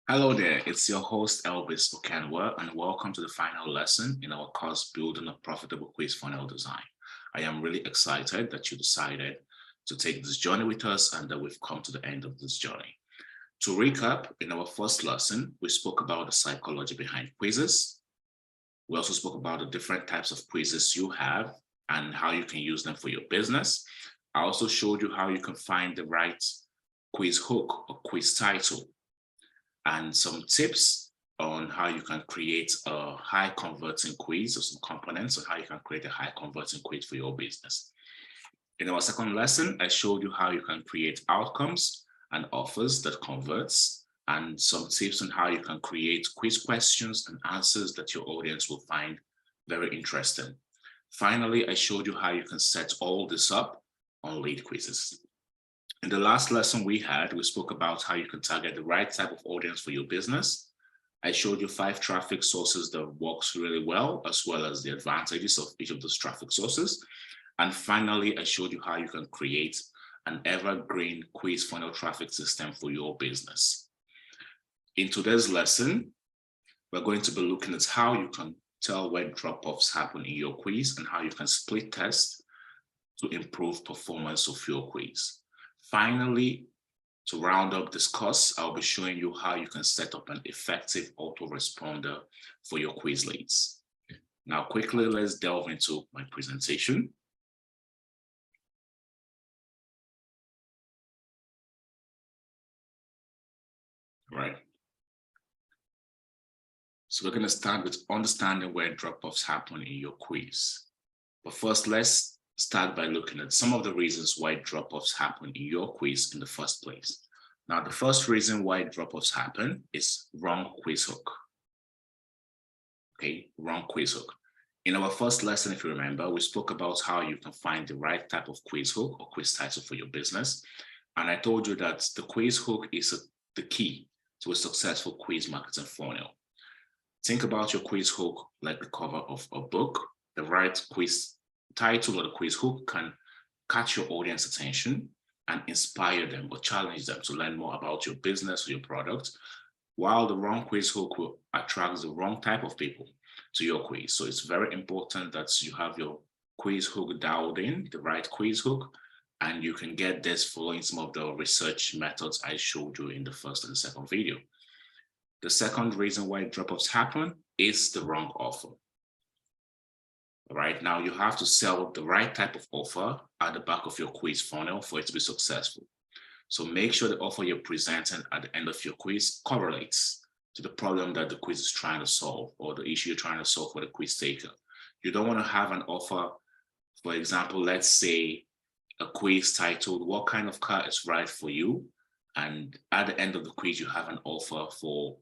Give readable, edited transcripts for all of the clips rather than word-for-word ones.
Hello there, it's your host Elvis Okanwa, and welcome to the final lesson in our course Building a Profitable Quiz Funnel Design. I am really excited that you decided to take this journey with us and that we've come to the end of this journey. To recap, in our first lesson, we spoke about the psychology behind quizzes. We also spoke about the different types of quizzes you have and how you can use them for your business. I also showed you how you can find the right quiz hook or quiz title, and some tips on how you can create a high converting quiz, or some components on how you can create a high converting quiz for your business. In our second lesson, I showed you how you can create outcomes and offers that converts, and some tips on how you can create quiz questions and answers that your audience will find very interesting. Finally, I showed you how you can set all this up on LeadQuizzes. In the last lesson we spoke about how you can target the right type of audience for your business. I showed you 5 traffic sources that works really well as the advantages of each of those traffic sources. And finally, I showed you how you can create an evergreen quiz funnel traffic system for your business. In today's lesson, we're going to be looking at how you can tell when drop-offs happen in your quiz and how you can split test to improve performance of your quiz. Finally, to round up this course, I'll be showing you how you can set up an effective autoresponder for your quiz leads. Now, quickly, let's delve into my presentation. All right. So we're going to start with understanding where drop-offs happen in your quiz. But first, let's start by looking at some of the reasons why drop-offs happen in your quiz in the first place. Now, the first reason why drop-offs happen is wrong quiz hook. Okay, wrong quiz hook. In our first lesson, if you remember, we spoke about how you can find the right type of quiz hook or quiz title for your business. And I told you that the quiz hook is the key to a successful quiz marketing funnel. Think about your quiz hook like the cover of a book. The right quiz title or the quiz hook can catch your audience attention and inspire them or challenge them to learn more about your business or your product, while the wrong quiz hook will attract the wrong type of people to your quiz. So it's very important that you have your quiz hook dialed in, the right quiz hook, and you can get this following some of the research methods I showed you in the first and the second video. The second reason why drop-offs happen is the wrong offer. Right now, you have to sell the right type of offer at the back of your quiz funnel for it to be successful. So make sure the offer you're presenting at the end of your quiz correlates to the problem that the quiz is trying to solve or the issue you're trying to solve for the quiz taker. You don't want to have an offer, for example, let's say a quiz titled, "What kind of car is right for you?" And at the end of the quiz, you have an offer for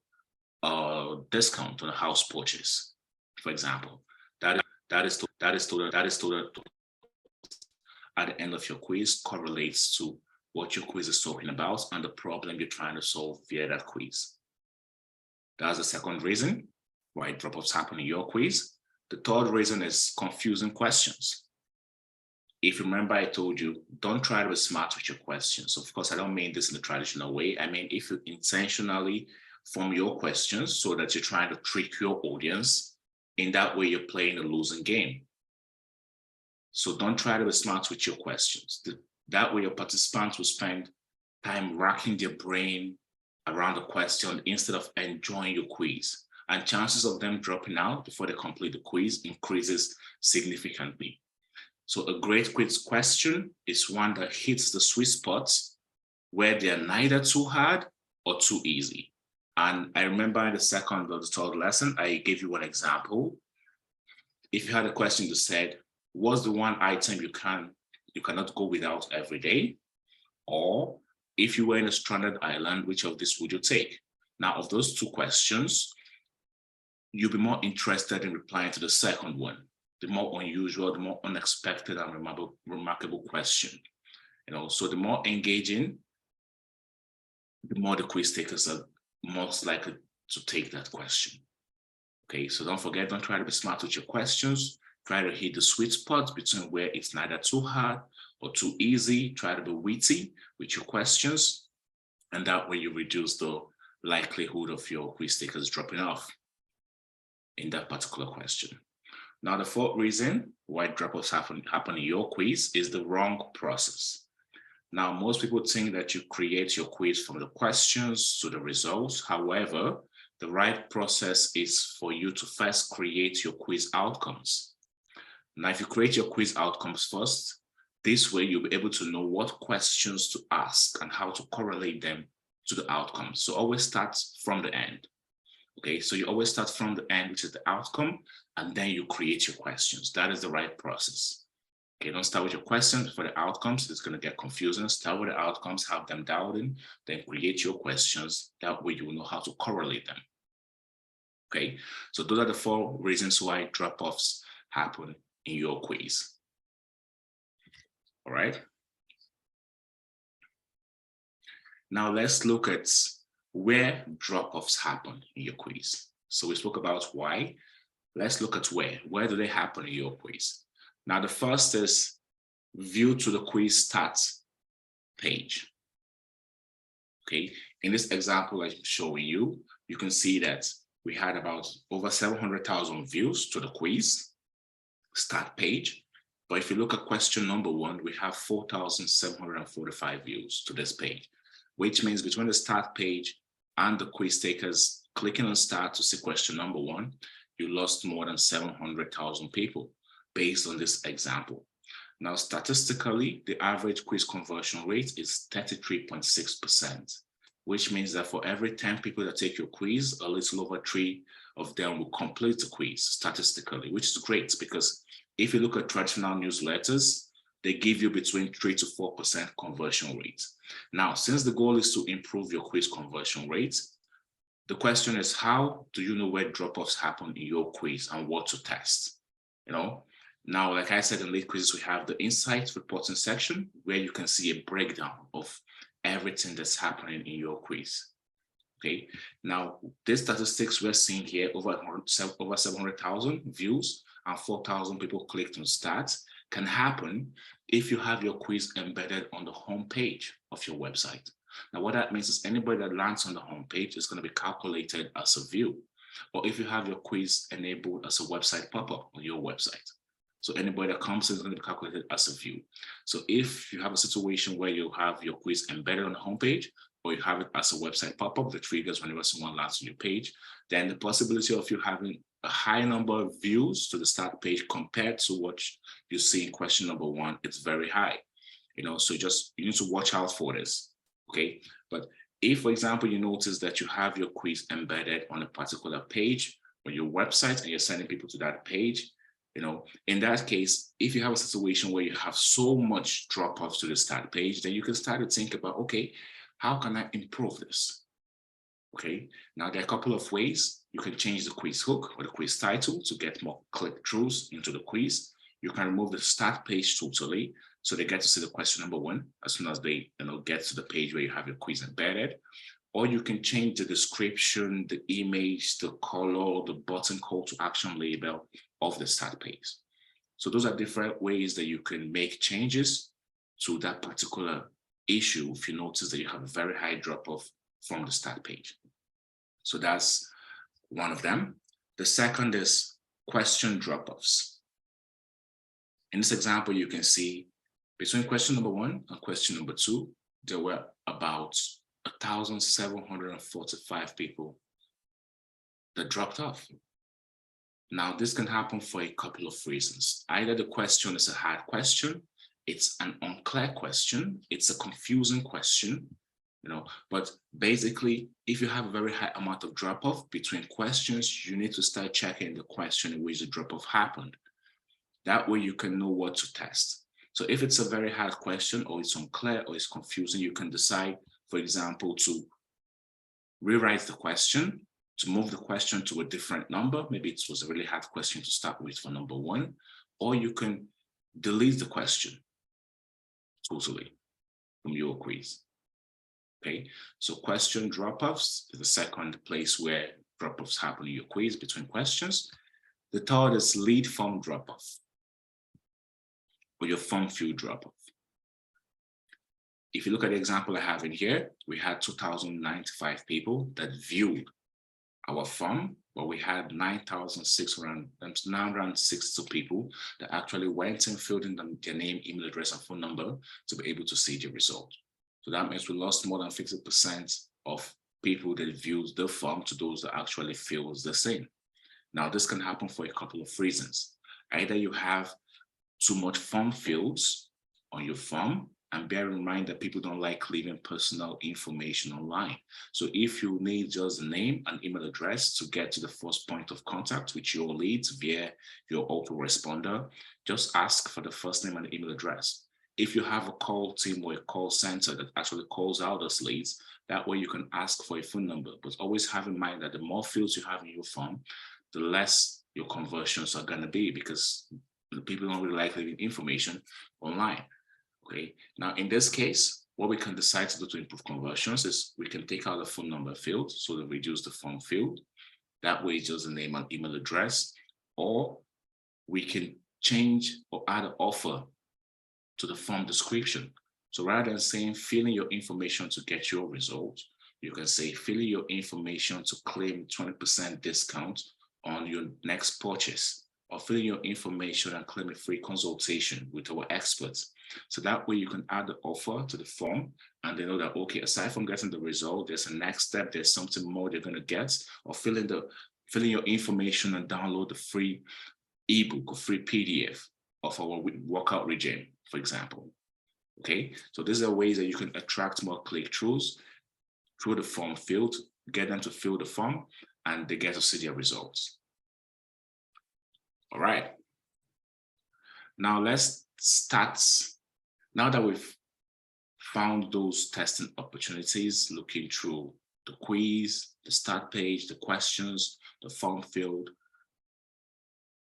a discount on a house purchase, for example. That is at the end of your quiz correlates to what your quiz is talking about and the problem you're trying to solve via that quiz. That's the second reason why drop-offs happen in your quiz. The third reason is confusing questions. If you remember, I told you, don't try to be smart with your questions. Of course, I don't mean this in the traditional way. I mean, if you intentionally form your questions so that you're trying to trick your audience, in that way, you're playing a losing game. So don't try to be smart with your questions. That way, your participants will spend time racking their brain around the question instead of enjoying your quiz. And chances of them dropping out before they complete the quiz increases significantly. So a great quiz question is one that hits the sweet spots where they're neither too hard or too easy. And I remember in the second or the third lesson, I gave you one example. If you had a question that said, what's the one item you cannot go without every day? Or if you were in a stranded island, which of these would you take? Now, of those two questions, you'll be more interested in replying to the second one, the more unusual, the more unexpected and remarkable question. So the more engaging, the more the quiz takers are most likely to take that question. Okay, so don't forget, don't try to be smart with your questions. Try to hit the sweet spot between where it's neither too hard or too easy. Try to be witty with your questions. And that way you reduce the likelihood of your quiz takers dropping off in that particular question. Now, the fourth reason why drop-offs happen in your quiz is the wrong process. Now, most people think that you create your quiz from the questions to the results. However, the right process is for you to first create your quiz outcomes. Now, if you create your quiz outcomes first, this way you'll be able to know what questions to ask and how to correlate them to the outcomes. So always start from the end. Okay, so you always start from the end, which is the outcome, and then you create your questions. That is the right process. Okay, don't start with your questions for the outcomes. It's going to get confusing. Start with the outcomes, have them dialed in, then create your questions. That way you will know how to correlate them. Okay, so those are the 4 reasons why drop-offs happen in your quiz. All right. Now let's look at where drop-offs happen in your quiz. So we spoke about why. Let's look at where. Where do they happen in your quiz? Now the first is view to the quiz start page. Okay, in this example I'm showing you, you can see that we had about over 700,000 views to the quiz start page. But if you look at question number 1, we have 4,745 views to this page, which means between the start page and the quiz takers clicking on start to see question number 1, you lost more than 700,000 people based on this example. Now, statistically, the average quiz conversion rate is 33.6%, which means that for every 10 people that take your quiz, a little over 3 of them will complete the quiz statistically, which is great because if you look at traditional newsletters, they give you between 3 to 4% conversion rate. Now, since the goal is to improve your quiz conversion rate, the question is, how do you know where drop-offs happen in your quiz and what to test? Now, like I said in LeadQuizzes, we have the insights reporting section where you can see a breakdown of everything that's happening in your quiz. Okay, now these statistics we're seeing here, over 700,000 views and 4,000 people clicked on start, can happen if you have your quiz embedded on the home page of your website. Now, what that means is anybody that lands on the home page is going to be calculated as a view, or if you have your quiz enabled as a website pop-up on your website. So anybody that comes in is going to be calculated as a view. So if you have a situation where you have your quiz embedded on the home page, or you have it as a website pop-up that triggers whenever someone lands on your page, then the possibility of you having a high number of views to the start page compared to what you see in question number 1, it's very high. So you need to watch out for this. Okay, but if, for example, you notice that you have your quiz embedded on a particular page on your website and you're sending people to that page, in that case, if you have a situation where you have so much drop-offs to the start page, then you can start to think about, okay, how can I improve this? Okay, now there are a couple of ways. You can change the quiz hook or the quiz title to get more click-throughs into the quiz. You can remove the start page totally, so they get to see the question number 1 as soon as they get to the page where you have your quiz embedded. Or you can change the description, the image, the color, the button call to action label of the start page. So those are different ways that you can make changes to that particular issue if you notice that you have a very high drop-off from the start page. So that's one of them. The second is question drop-offs. In this example, you can see between question number 1 and question number 2, there were about 1,745 people that dropped off. Now, this can happen for a couple of reasons. Either the question is a hard question, it's an unclear question, it's a confusing question, but basically, if you have a very high amount of drop-off between questions, you need to start checking the question in which the drop-off happened. That way you can know what to test. So if it's a very hard question or it's unclear or it's confusing, you can decide, for example, to rewrite the question, to move the question to a different number. Maybe it was a really hard question to start with for number 1, or you can delete the question totally from your quiz. Okay, so question drop-offs is the second place where drop-offs happen in your quiz between questions. The third is lead form drop-off or your form field drop-off. if you look at the example I have in here, we had 2,095 people that viewed our form, but we had 9,662 people that actually went and filled in their name, email address, and phone number to be able to see the result. So that means we lost more than 50% of people that viewed the form to those that actually feels the same. Now, this can happen for a couple of reasons. Either you have too much form fields on your form, and bear in mind that people don't like leaving personal information online. So if you need just a name and email address to get to the first point of contact with your leads via your autoresponder, just ask for the first name and email address. If you have a call team or a call center that actually calls out those leads, that way you can ask for a phone number. But always have in mind that the more fields you have in your form, the less your conversions are going to be, because people don't really like leaving information online. Okay, now in this case, what we can decide to do to improve conversions is we can take out the phone number field, so to reduce the form field. That way, just the name and email address, or we can change or add an offer to the form description. So rather than saying fill in your information to get your result, you can say fill in your information to claim 20% discount on your next purchase, or fill in your information and claim a free consultation with our experts. So that way you can add the offer to the form, and they know that, okay, aside from getting the result, there's a next step, there's something more they're going to get, or fill in your information and download the free ebook or free PDF of our workout regime, for example. Okay, so these are ways that you can attract more click-throughs through the form field, get them to fill the form, and they get to see their results. All right. Now let's start. Now that we've found those testing opportunities, looking through the quiz, the start page, the questions, the form field,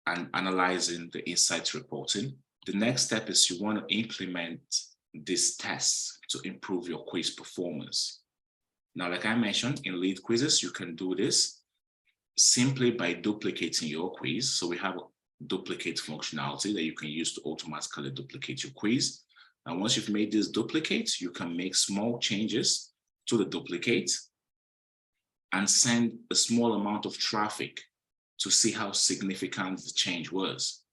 and analyzing the insights reporting, the next step is you want to implement these tests to improve your quiz performance. Now, like I mentioned, in LeadQuizzes, you can do this simply by duplicating your quiz. So we have a duplicate functionality that you can use to automatically duplicate your quiz. And once you've made this duplicate, you can make small changes to the duplicate and send a small amount of traffic to see how significant the change was.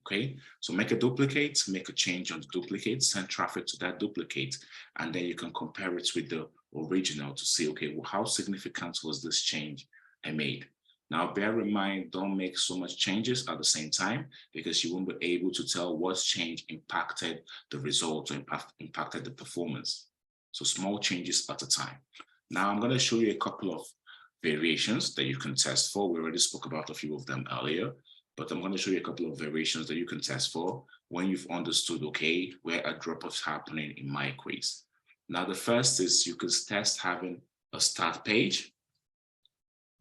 Okay, so make a duplicate, make a change on the duplicate, send traffic to that duplicate, and then you can compare it with the original to see, okay, well, how significant was this change I made? Now, bear in mind, don't make so much changes at the same time, because you won't be able to tell what change impacted the result or impacted the performance. So small changes at a time. Now, I'm going to show you a couple of variations that you can test for. We already spoke about a few of them earlier, but I'm going to show you a couple of variations that you can test for when you've understood, okay, where a drop-off is happening in my quiz. Now, the first is you could test having a start page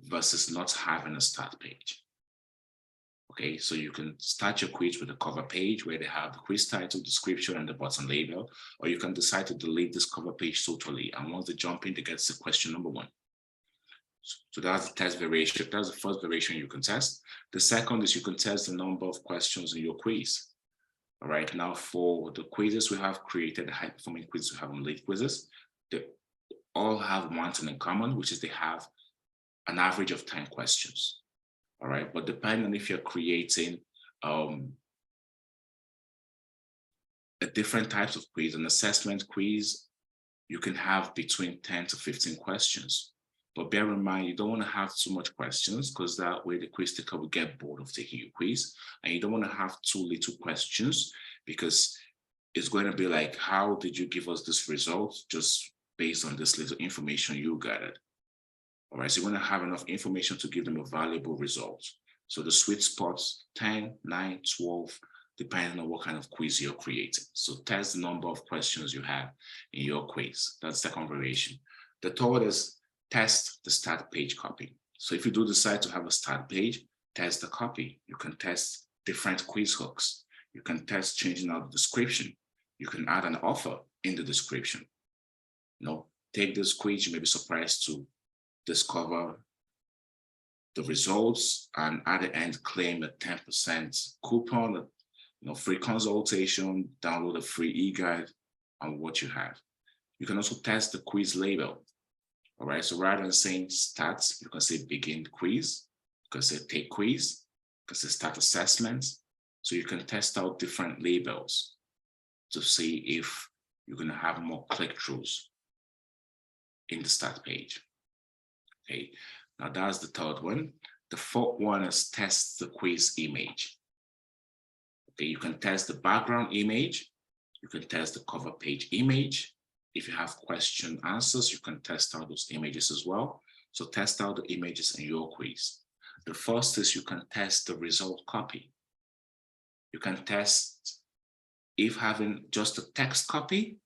versus not having a start page. Okay, so you can start your quiz with a cover page where they have the quiz title, description, and the button label, or you can decide to delete this cover page totally. And once they jump in, they get to question number 1. So that's the test variation. That's the first variation you can test. The second is you can test the number of questions in your quiz. All right, now for the quizzes we have created, the high-performing quizzes we have on LeadQuizzes, they all have one thing in common, which is they have an average of 10 questions. All right, but depending on if you're creating a different types of quiz, an assessment quiz, you can have between 10 to 15 questions. But bear in mind, you don't want to have too much questions, because that way the quiz taker will get bored of taking your quiz. And you don't want to have too little questions, because it's going to be like, how did you give us this result just based on this little information you gathered? All right, so you want to have enough information to give them a valuable result. So the sweet spots, 10, 9, 12, depending on what kind of quiz you're creating. So test the number of questions you have in your quiz. That's the second variation. The third is test the start page copy. So if you do decide to have a start page, test the copy. You can test different quiz hooks. You can test changing out the description. You can add an offer in the description. Take this quiz, you may be surprised to discover the results, and at the end claim a 10% coupon, free consultation, download a free e-guide, on what you have. You can also test the quiz label. All right, so rather than saying start, you can say begin quiz, you can say take quiz, you can say start assessment. So you can test out different labels to see if you're going to have more click-throughs in the start page. Okay, now that's the third one. The fourth one is test the quiz image. Okay, you can test the background image, you can test the cover page image. If you have question answers, you can test out those images as well. So test out the images in your quiz. The first is you can test the result copy. You can test if having just a text copy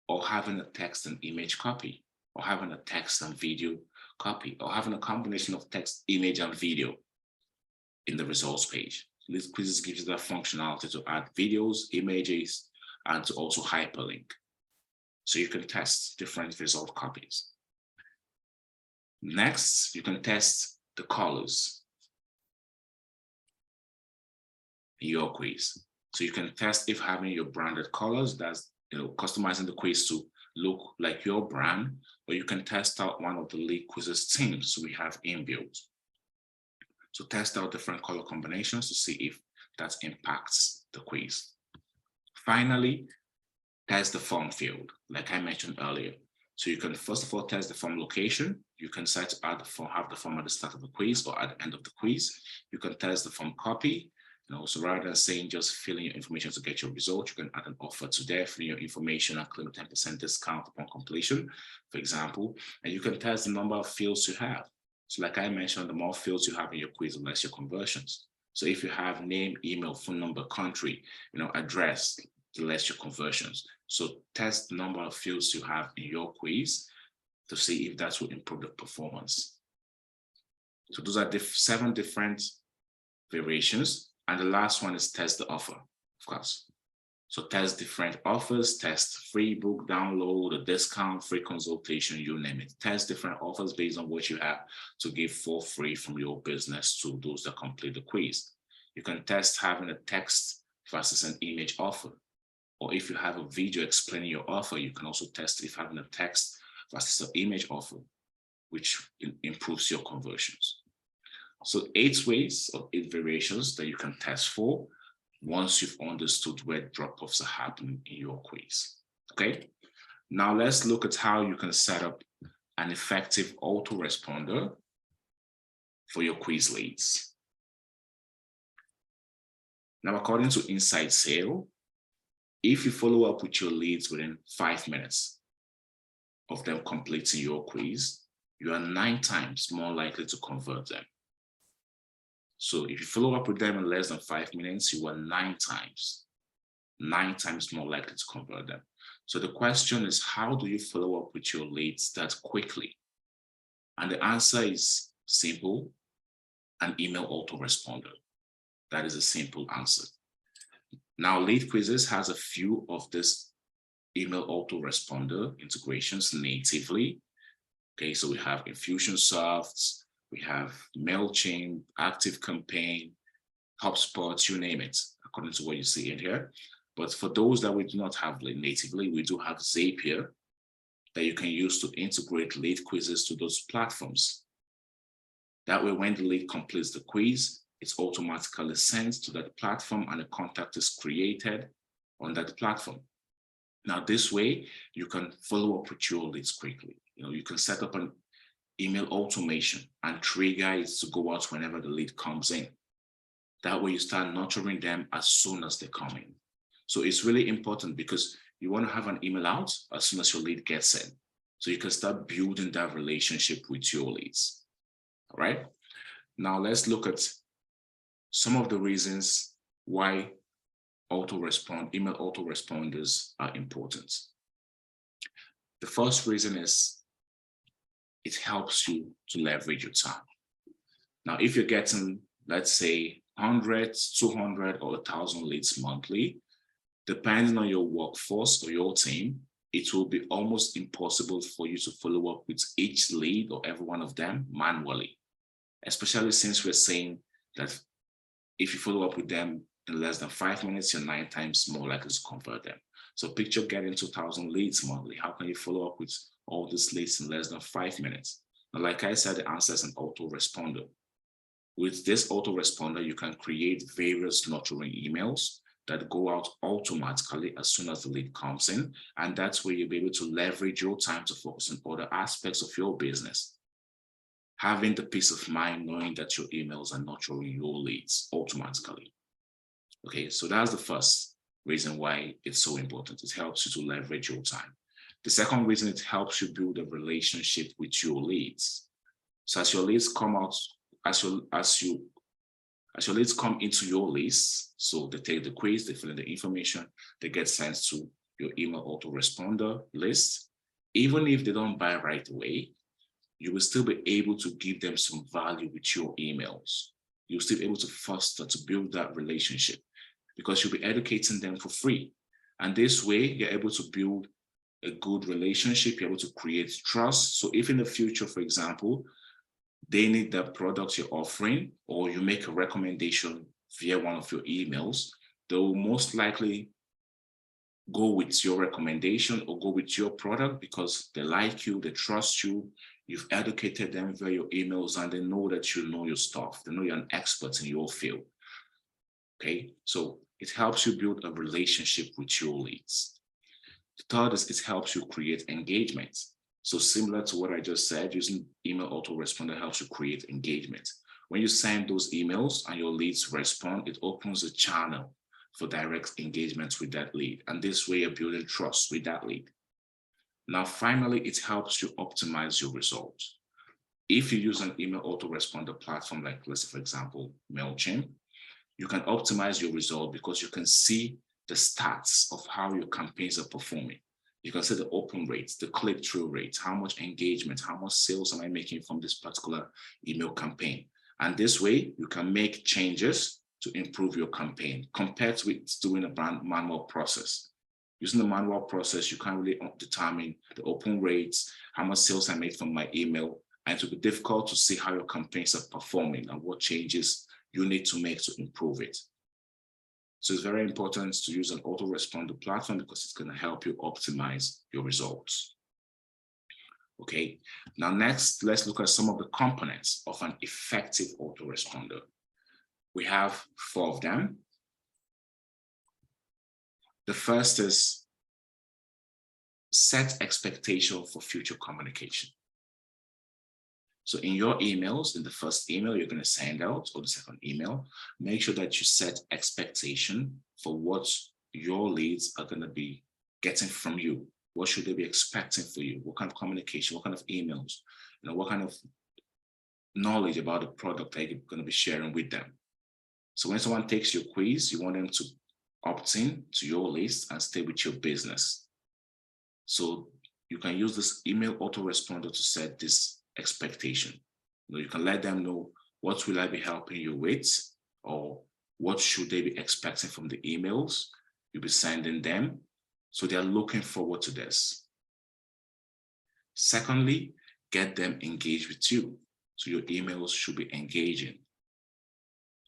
or having a text and image copy, or having a text and video copy, or having a combination of text, image, and video in the results page. LeadQuizzes gives you that functionality to add videos, images, and to also hyperlink. So you can test different result copies. Next, you can test the colors in your quiz. So you can test if having your branded colors, that's customizing the quiz to look like your brand, or you can test out one of the LeadQuizzes themes we have inbuilt. So test out different color combinations to see if that impacts the quiz. Finally, test the form field, like I mentioned earlier. So you can first of all test the form location. You can set to add the form, have the form at the start of the quiz or at the end of the quiz. You can test the form copy. So rather than saying just fill in your information to get your result, you can add an offer to there, fill in your information and claim a 10% discount upon completion, for example. And you can test the number of fields you have. So like I mentioned, the more fields you have in your quiz, the less your conversions. So if you have name, email, phone number, country, address, the less your conversions. So test the number of fields you have in your quiz to see if that will improve the performance. So those are the 7 different variations. And the last one is test the offer, of course. So test different offers, test free book download, a discount, free consultation, you name it. Test different offers based on what you have to give for free from your business to those that complete the quiz. You can test having a text versus an image offer. Or if you have a video explaining your offer, you can also test if having a text versus an image offer, which improves your conversions. So 8 ways or 8 variations that you can test for once you've understood where drop-offs are happening in your quiz. Okay, now let's look at how you can set up an effective autoresponder for your quiz leads. Now, according to Inside Sale, if you follow up with your leads within 5 minutes of them completing your quiz, you are 9 times more likely to convert them. So if you follow up with them in less than 5 minutes, you are 9 times more likely to convert them. So the question is, how do you follow up with your leads that quickly? And the answer is simple: an email autoresponder. That is a simple answer. Now, LeadQuizzes has a few of this email autoresponder integrations natively. Okay, so we have Infusionsoft, we have MailChimp, ActiveCampaign, HubSpot, you name it, according to what you see in here. But for those that we do not have natively, we do have Zapier that you can use to integrate LeadQuizzes to those platforms. That way, when the lead completes the quiz, it's automatically sent to that platform and a contact is created on that platform. Now, this way, you can follow up with your leads quickly. You can set up an email automation and trigger it to go out whenever the lead comes in. That way, you start nurturing them as soon as they come in. So it's really important because you want to have an email out as soon as your lead gets in. So you can start building that relationship with your leads. All right. Now let's look at some of the reasons why email autoresponders are important. The first reason is it helps you to leverage your time. Now, if you're getting, let's say, 100, 200, or 1,000 leads monthly, depending on your workforce or your team, it will be almost impossible for you to follow up with each lead or every one of them manually, especially since we're saying that if you follow up with them in less than 5 minutes, you're 9 times more likely to convert them. So picture getting 2,000 leads monthly. How can you follow up with all these leads in less than 5 minutes? Now, like I said, the answer is an autoresponder. With this autoresponder, you can create various nurturing emails that go out automatically as soon as the lead comes in. And that's where you'll be able to leverage your time to focus on other aspects of your business. Having the peace of mind knowing that your emails are nurturing your leads automatically. Okay, so that's the first reason why it's so important. It helps you to leverage your time. The second reason, it helps you build a relationship with your leads. So as your leads come out, as your leads come into your list, so they take the quiz, they fill in the information, they get sent to your email autoresponder list. Even if they don't buy right away, you will still be able to give them some value with your emails. You'll still be able to foster, to build that relationship, because you'll be educating them for free. And this way, you're able to build a good relationship, you're able to create trust. So if in the future, for example, they need the product you're offering, or you make a recommendation via one of your emails, they will most likely go with your recommendation or go with your product because they like you, they trust you, you've educated them via your emails, and they know that you know your stuff. They know you're an expert in your field. Okay, so it helps you build a relationship with your leads. The third is it helps you create engagement. So similar to what I just said, using email autoresponder helps you create engagement. When you send those emails and your leads respond, it opens a channel for direct engagement with that lead. And this way you're building trust with that lead. Now, finally, it helps you optimize your results. If you use an email autoresponder platform like, let's say, for example, MailChimp, you can optimize your result because you can see the stats of how your campaigns are performing. You can see the open rates, the click-through rates, how much engagement, how much sales am I making from this particular email campaign. And this way, you can make changes to improve your campaign compared with doing a manual process. Using the manual process, you can't really determine the open rates, how much sales I made from my email, and it will be difficult to see how your campaigns are performing and what changes you need to make to improve it. So it's very important to use an autoresponder platform because it's going to help you optimize your results. Okay, now next, let's look at some of the components of an effective autoresponder. We have 4 of them. The first is set expectation for future communication. So in your emails, in the first email you're going to send out, or the second email, make sure that you set expectation for what your leads are going to be getting from you. What should they be expecting for you? What kind of communication? What kind of emails? What kind of knowledge about the product that you're going to be sharing with them? So when someone takes your quiz, you want them to opt in to your list and stay with your business. So you can use this email autoresponder to set this expectation. You can let them know what will I be helping you with, or what should they be expecting from the emails you'll be sending them. So they're looking forward to this. Secondly, get them engaged with you. So your emails should be engaging.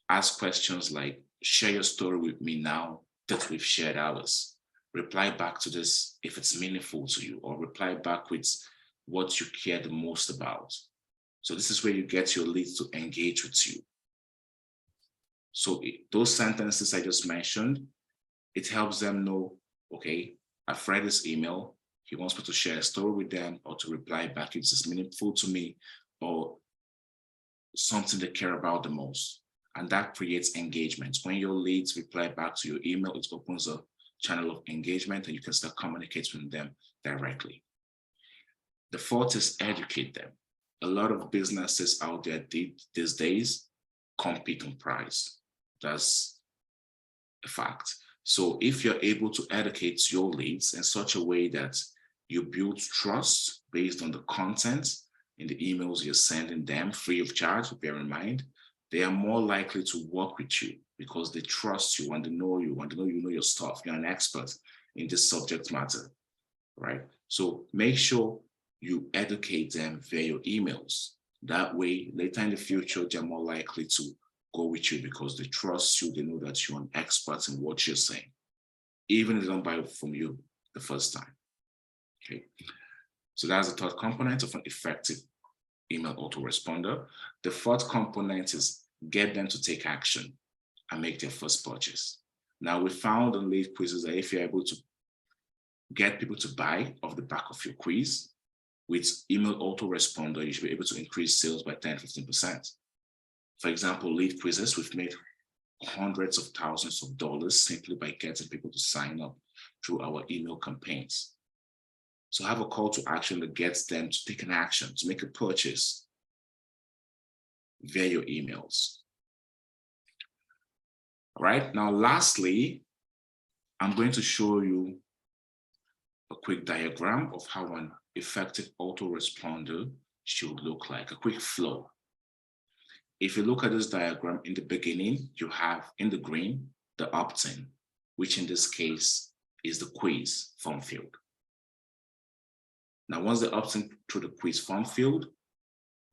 Ask questions like, share your story with me now that we've shared ours. Reply back to this if it's meaningful to you, or reply back with what you care the most about. So this is where you get your leads to engage with you. So those sentences I just mentioned, it helps them know, okay, I've read this email. He wants me to share a story with them, or to reply back if it's meaningful to me, or something they care about the most. And that creates engagement. When your leads reply back to your email, it opens a channel of engagement and you can start communicating with them directly. The fourth is educate them. A lot of businesses out there these days compete on price. That's a fact. So if you're able to educate your leads in such a way that you build trust based on the content in the emails you're sending them free of charge, bear in mind, they are more likely to work with you because they trust you and they know you and they know you know your stuff. You're an expert in this subject matter, right? So make sure you educate them via your emails. That way, later in the future, they're more likely to go with you because they trust you. They know that you're an expert in what you're saying. even if they don't buy from you the first time. Okay, so that's the third component of an effective email autoresponder. The fourth component is get them to take action and make their first purchase. Now, we found on LeadQuizzes that if you're able to get people to buy off the back of your quiz with email autoresponder, you should be able to increase sales by 10-15%. For example, LeadQuizzes, we've made hundreds of thousands of dollars simply by getting people to sign up through our email campaigns. So have a call to action that gets them to take an action, to make a purchase via your emails. All right, now lastly, I'm going to show you a quick diagram of how an effective autoresponder should look like, a quick flow. If you look at this diagram, in the beginning, you have in the green, the opt-in, which in this case is the quiz form field. Now, once they opt in through the quiz form field,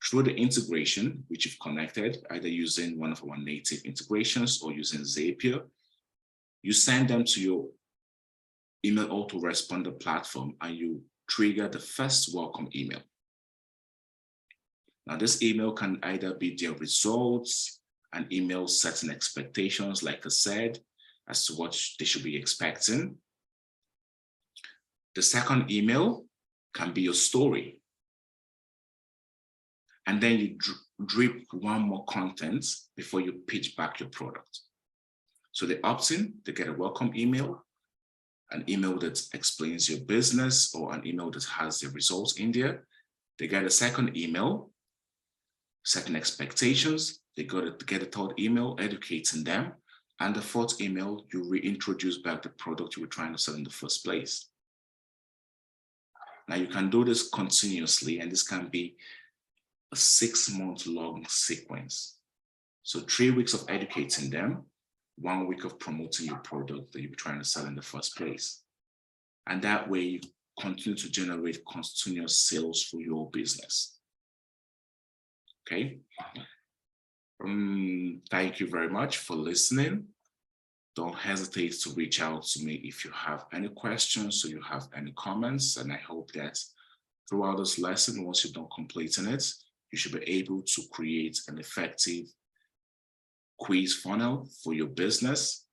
through the integration, which you've connected, either using one of our native integrations or using Zapier, you send them to your email autoresponder platform and you trigger the first welcome email. Now, this email can either be their results, an email setting expectations, like I said, as to what they should be expecting. The second email can be your story. And then you drip one more content before you pitch back your product. So they opt in, they get a welcome email, an email that explains your business, or an email that has the results in there. They get a second email, setting expectations. They get a third email, educating them. And the fourth email, you reintroduce back the product you were trying to sell in the first place. Now you can do this continuously, and this can be a 6-month-long sequence. So 3 weeks of educating them, 1 week of promoting your product that you were trying to sell in the first place. And that way you continue to generate continuous sales for your business. Okay. Thank you very much for listening. Don't hesitate to reach out to me if you have any questions or you have any comments. And I hope that throughout this lesson, once you're done completing it, you should be able to create an effective quiz funnel for your business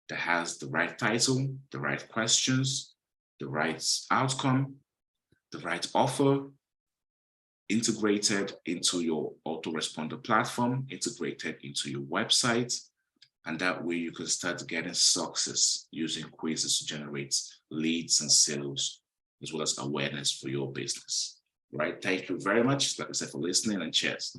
that has the right title, the right questions, the right outcome, the right offer, integrated into your autoresponder platform, integrated into your website. And that way you can start getting success using quizzes to generate leads and sales, as well as awareness for your business. Right? Thank you very much, like I said, for listening, and cheers.